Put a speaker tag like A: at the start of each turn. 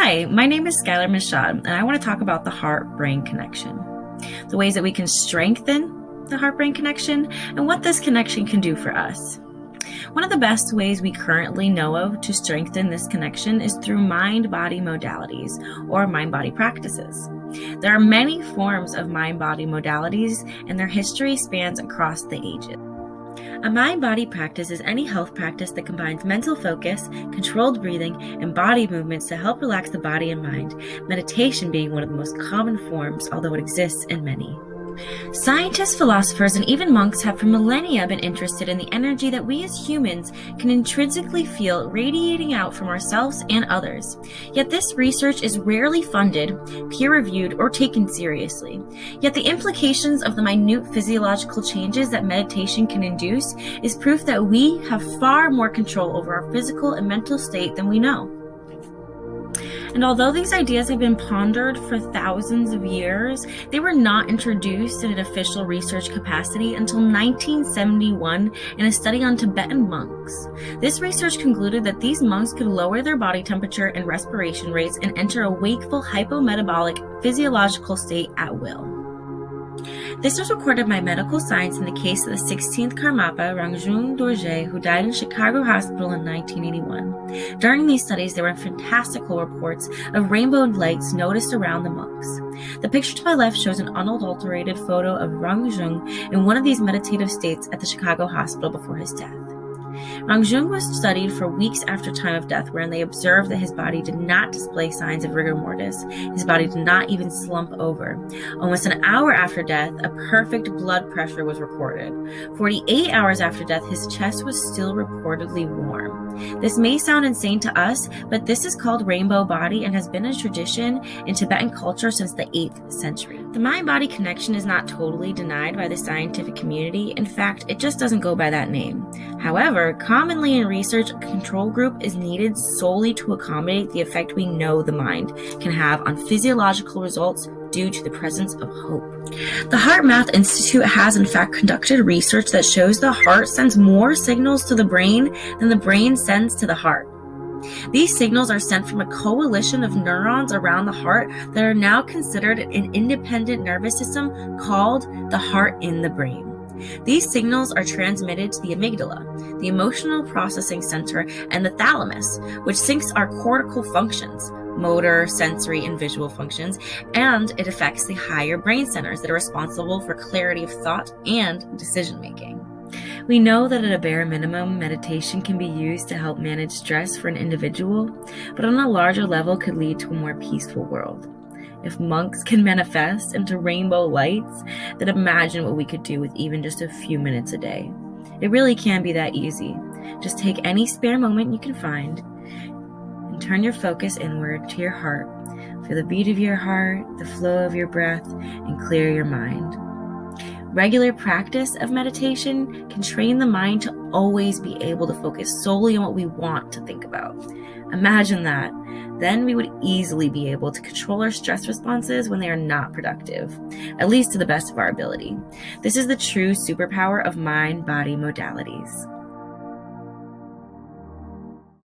A: Hi, my name is Skylar Mishad, and I want to talk about the heart-brain connection, the ways that we can strengthen the heart-brain connection, and what this connection can do for us. One of the best ways we currently know of to strengthen this connection is through mind-body modalities, or mind-body practices. There are many forms of mind-body modalities, and their history spans across the ages. A mind-body practice is any health practice that combines mental focus, controlled breathing, and body movements to help relax the body and mind, meditation being one of the most common forms, although it exists in many. Scientists, philosophers, and even monks have for millennia been interested in the energy that we as humans can intrinsically feel radiating out from ourselves and others. Yet this research is rarely funded, peer-reviewed, or taken seriously. Yet the implications of the minute physiological changes that meditation can induce is proof that we have far more control over our physical and mental state than we know. And although these ideas have been pondered for thousands of years, they were not introduced in an official research capacity until 1971 in a study on Tibetan monks. This research concluded that these monks could lower their body temperature and respiration rates and enter a wakeful hypometabolic physiological state at will. This was recorded by medical science in the case of the 16th Karmapa Rangjung Dorje, who died in Chicago Hospital in 1981. During these studies, there were fantastical reports of rainbow lights noticed around the monks. The picture to my left shows an unadulterated photo of Rangjung in one of these meditative states at the Chicago Hospital before his death. Rangjung was studied for weeks after time of death, wherein they observed that his body did not display signs of rigor mortis. His body did not even slump over. Almost an hour after death, a perfect blood pressure was recorded. 48 hours after death, his chest was still reportedly warm. This may sound insane to us, but this is called rainbow body and has been a tradition in Tibetan culture since the 8th century. The mind-body connection is not totally denied by the scientific community. In fact, it just doesn't go by that name. However, commonly in research, a control group is needed solely to accommodate the effect we know the mind can have on physiological results due to the presence of hope. The HeartMath Institute has in fact conducted research that shows the heart sends more signals to the brain than the brain sends to the heart. These signals are sent from a coalition of neurons around the heart that are now considered an independent nervous system called the heart in the brain. These signals are transmitted to the amygdala, the emotional processing center, and the thalamus, which syncs our cortical functions, motor, sensory, and visual functions, and it affects the higher brain centers that are responsible for clarity of thought and decision-making. We know that at a bare minimum, meditation can be used to help manage stress for an individual, but on a larger level could lead to a more peaceful world. If monks can manifest into rainbow lights, then imagine what we could do with even just a few minutes a day. It really can be that easy. Just take any spare moment you can find and turn your focus inward to your heart. Feel the beat of your heart, the flow of your breath, and clear your mind. Regular practice of meditation can train the mind to always be able to focus solely on what we want to think about. Imagine that. Then we would easily be able to control our stress responses when they are not productive, at least to the best of our ability. This is the true superpower of mind-body modalities.